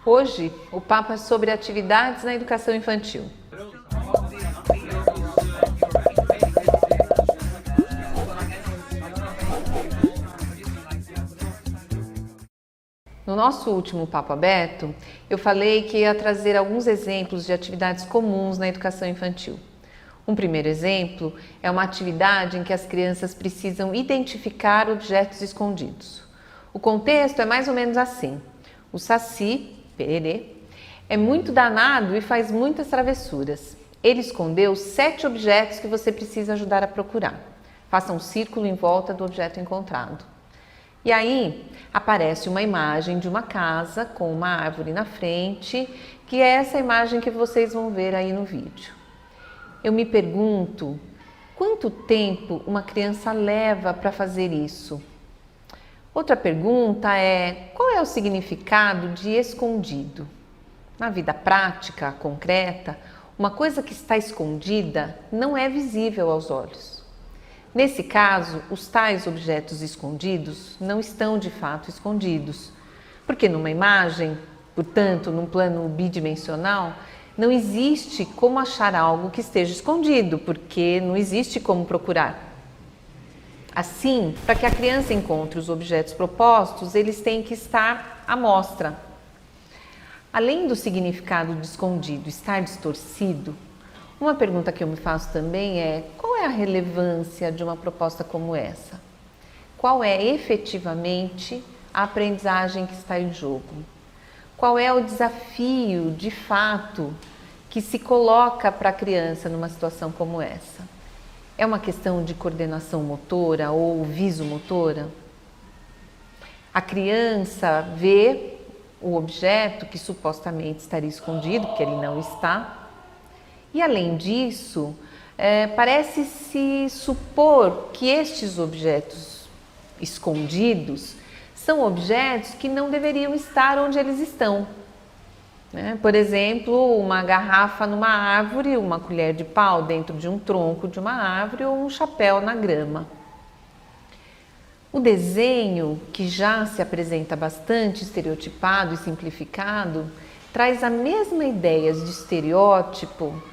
Hoje, o papo é sobre atividades na educação infantil. No nosso último Papo Aberto, eu falei que ia trazer alguns exemplos de atividades comuns na educação infantil. Um primeiro exemplo é uma atividade em que as crianças precisam identificar objetos escondidos. O contexto é mais ou menos assim. O Saci, Pererê, é muito danado e faz muitas travessuras. Ele escondeu 7 objetos que você precisa ajudar a procurar. Faça um círculo em volta do objeto encontrado. E aí aparece uma imagem de uma casa com uma árvore na frente, que é essa imagem que vocês vão ver aí no vídeo. Eu me pergunto, quanto tempo uma criança leva para fazer isso? Outra pergunta é, qual é o significado de escondido? Na vida prática, concreta, uma coisa que está escondida não é visível aos olhos. Nesse caso, os tais objetos escondidos não estão de fato escondidos, porque numa imagem, portanto, num plano bidimensional, não existe como achar algo que esteja escondido, porque não existe como procurar. Assim, para que a criança encontre os objetos propostos, eles têm que estar à mostra. Além do significado de escondido estar distorcido, uma pergunta que eu me faço também é: qual é a relevância de uma proposta como essa? Qual é efetivamente a aprendizagem que está em jogo? Qual é o desafio, de fato, que se coloca para a criança numa situação como essa? É uma questão de coordenação motora ou visomotora? A criança vê o objeto que supostamente estaria escondido, porque ele não está. E além disso, parece-se supor que estes objetos escondidos são objetos que não deveriam estar onde eles estão. Por exemplo, uma garrafa numa árvore, uma colher de pau dentro de um tronco de uma árvore ou um chapéu na grama. O desenho, que já se apresenta bastante estereotipado e simplificado, traz a mesma ideia de estereótipo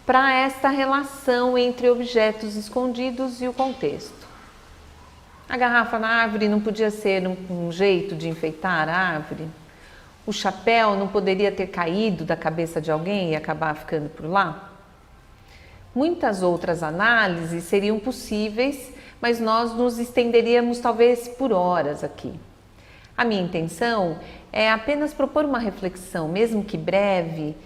para esta relação entre objetos escondidos e o contexto. A garrafa na árvore não podia ser um jeito de enfeitar a árvore? O chapéu não poderia ter caído da cabeça de alguém e acabar ficando por lá? Muitas outras análises seriam possíveis, mas nós nos estenderíamos talvez por horas aqui. A minha intenção é apenas propor uma reflexão, mesmo que breve,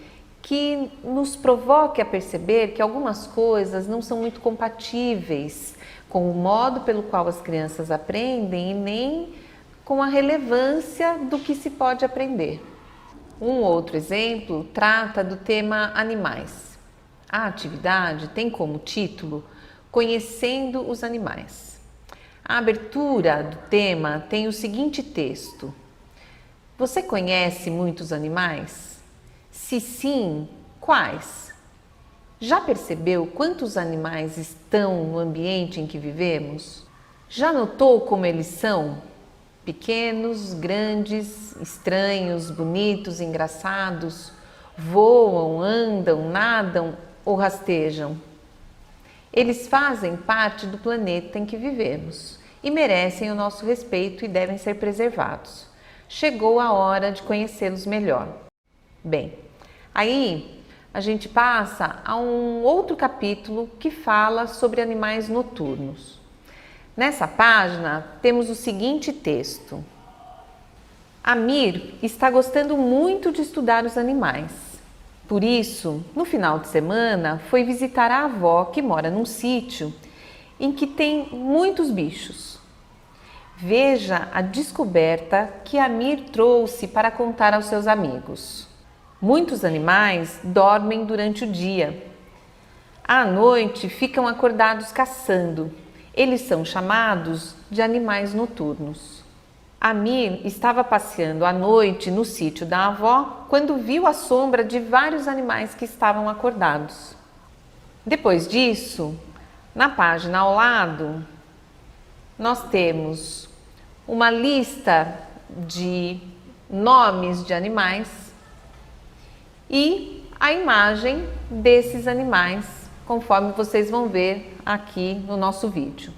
que nos provoque a perceber que algumas coisas não são muito compatíveis com o modo pelo qual as crianças aprendem e nem com a relevância do que se pode aprender. Um outro exemplo trata do tema animais. A atividade tem como título Conhecendo os Animais. A abertura do tema tem o seguinte texto: Você conhece muitos animais? Se sim, quais? Já percebeu quantos animais estão no ambiente em que vivemos? Já notou como eles são? Pequenos, grandes, estranhos, bonitos, engraçados, voam, andam, nadam ou rastejam? Eles fazem parte do planeta em que vivemos e merecem o nosso respeito e devem ser preservados. Chegou a hora de conhecê-los melhor. Bem, aí a gente passa a um outro capítulo que fala sobre animais noturnos. Nessa página temos o seguinte texto: Amir está gostando muito de estudar os animais. Por isso, no final de semana, foi visitar a avó que mora num sítio em que tem muitos bichos. Veja a descoberta que Amir trouxe para contar aos seus amigos. Muitos animais dormem durante o dia. À noite ficam acordados caçando. Eles são chamados de animais noturnos. Amir estava passeando à noite no sítio da avó quando viu a sombra de vários animais que estavam acordados. Depois disso, na página ao lado, nós temos uma lista de nomes de animais e a imagem desses animais, conforme vocês vão ver aqui no nosso vídeo.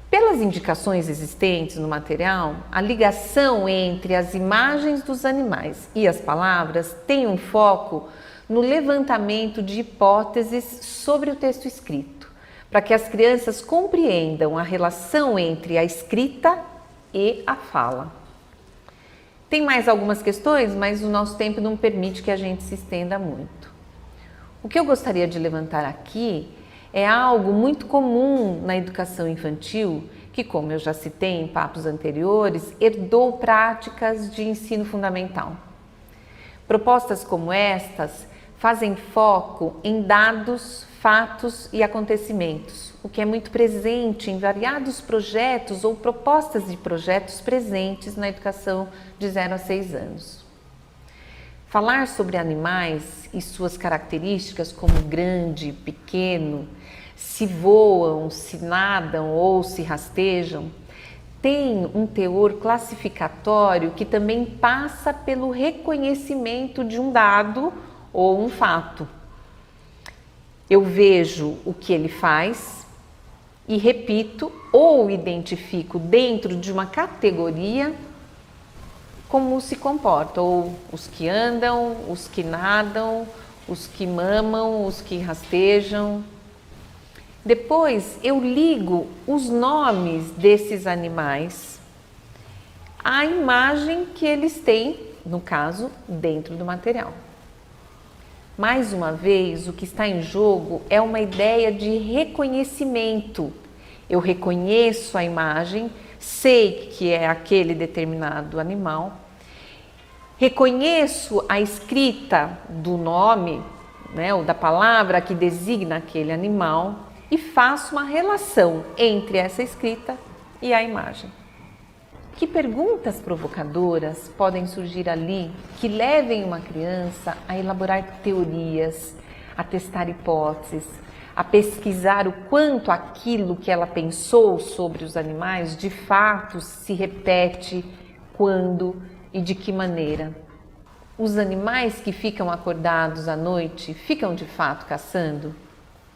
Pelas indicações existentes no material, a ligação entre as imagens dos animais e as palavras tem um foco no levantamento de hipóteses sobre o texto escrito, para que as crianças compreendam a relação entre a escrita e a fala. Tem mais algumas questões, mas o nosso tempo não permite que a gente se estenda muito. O que eu gostaria de levantar aqui é algo muito comum na educação infantil, que, como eu já citei em papos anteriores, herdou práticas de ensino fundamental. Propostas como estas fazem foco em dados, fatos e acontecimentos, o que é muito presente em variados projetos ou propostas de projetos presentes na educação de 0 a 6 anos. Falar sobre animais e suas características como grande, pequeno, se voam, se nadam ou se rastejam, tem um teor classificatório que também passa pelo reconhecimento de um dado ou um fato. Eu vejo o que ele faz e repito ou identifico dentro de uma categoria como se comporta, ou os que andam, os que nadam, os que mamam, os que rastejam. Depois eu ligo os nomes desses animais à imagem que eles têm, no caso, dentro do material. Mais uma vez, o que está em jogo é uma ideia de reconhecimento. Eu reconheço a imagem, sei que é aquele determinado animal, reconheço a escrita do nome, ou da palavra que designa aquele animal e faço uma relação entre essa escrita e a imagem. Que perguntas provocadoras podem surgir ali que levem uma criança a elaborar teorias, a testar hipóteses, a pesquisar o quanto aquilo que ela pensou sobre os animais de fato se repete, quando e de que maneira. Os animais que ficam acordados à noite ficam de fato caçando?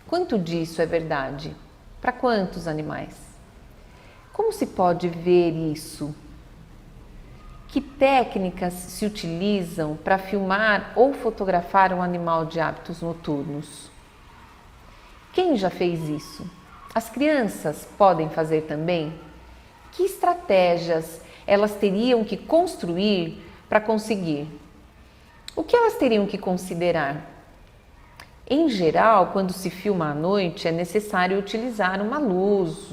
Quanto disso é verdade? Para quantos animais? Como se pode ver isso? Que técnicas se utilizam para filmar ou fotografar um animal de hábitos noturnos? Quem já fez isso? As crianças podem fazer também? Que estratégias elas teriam que construir para conseguir? O que elas teriam que considerar? Em geral, quando se filma à noite, é necessário utilizar uma luz,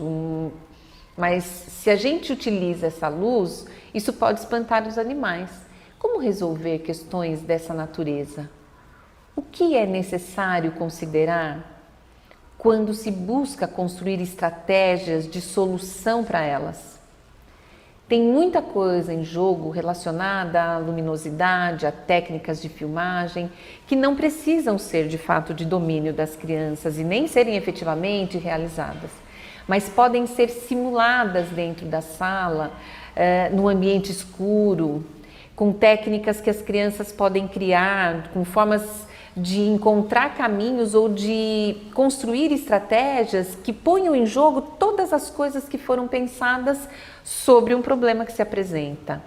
mas se a gente utiliza essa luz, isso pode espantar os animais. Como resolver questões dessa natureza? O que é necessário considerar quando se busca construir estratégias de solução para elas? Tem muita coisa em jogo relacionada à luminosidade, a técnicas de filmagem, que não precisam ser de fato de domínio das crianças e nem serem efetivamente realizadas, mas podem ser simuladas dentro da sala, no ambiente escuro, com técnicas que as crianças podem criar, com formas de encontrar caminhos ou de construir estratégias que ponham em jogo todas as coisas que foram pensadas sobre um problema que se apresenta.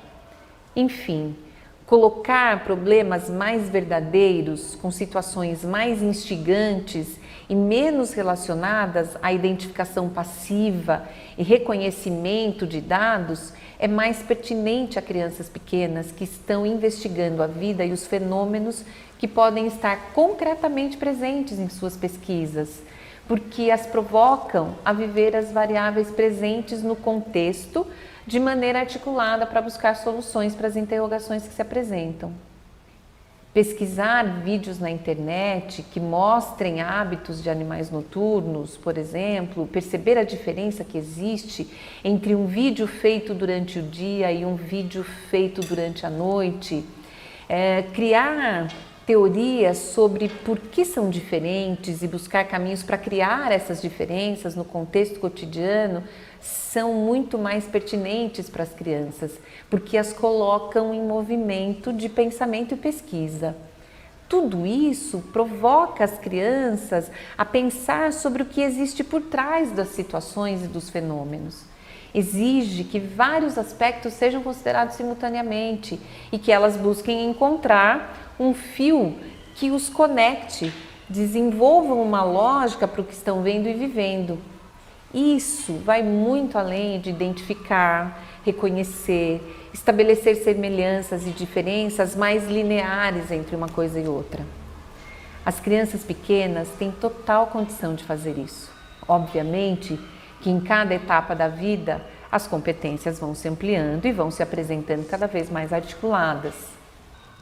Enfim, colocar problemas mais verdadeiros, com situações mais instigantes e menos relacionadas à identificação passiva e reconhecimento de dados é mais pertinente a crianças pequenas que estão investigando a vida e os fenômenos que podem estar concretamente presentes em suas pesquisas, porque as provocam a viver as variáveis presentes no contexto de maneira articulada para buscar soluções para as interrogações que se apresentam. Pesquisar vídeos na internet que mostrem hábitos de animais noturnos, por exemplo, perceber a diferença que existe entre um vídeo feito durante o dia e um vídeo feito durante a noite, criar teorias sobre por que são diferentes e buscar caminhos para criar essas diferenças no contexto cotidiano são muito mais pertinentes para as crianças, porque as colocam em movimento de pensamento e pesquisa. Tudo isso provoca as crianças a pensar sobre o que existe por trás das situações e dos fenômenos. Exige que vários aspectos sejam considerados simultaneamente e que elas busquem encontrar um fio que os conecte, desenvolvam uma lógica para o que estão vendo e vivendo. Isso vai muito além de identificar, reconhecer, estabelecer semelhanças e diferenças mais lineares entre uma coisa e outra. As crianças pequenas têm total condição de fazer isso. Obviamente que em cada etapa da vida as competências vão se ampliando e vão se apresentando cada vez mais articuladas.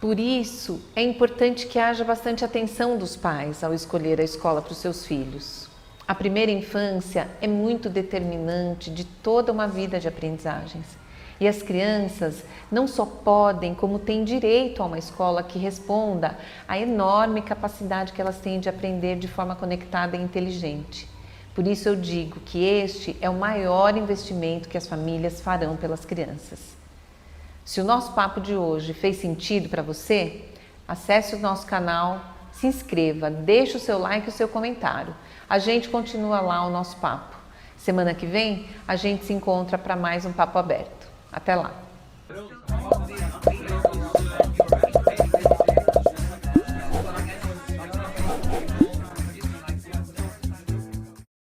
Por isso, é importante que haja bastante atenção dos pais ao escolher a escola para os seus filhos. A primeira infância é muito determinante de toda uma vida de aprendizagens. E as crianças não só podem, como têm direito a uma escola que responda à enorme capacidade que elas têm de aprender de forma conectada e inteligente. Por isso eu digo que este é o maior investimento que as famílias farão pelas crianças. Se o nosso papo de hoje fez sentido para você, acesse o nosso canal, se inscreva, deixe o seu like e o seu comentário. A gente continua lá o nosso papo. Semana que vem a gente se encontra para mais um papo aberto. Até lá!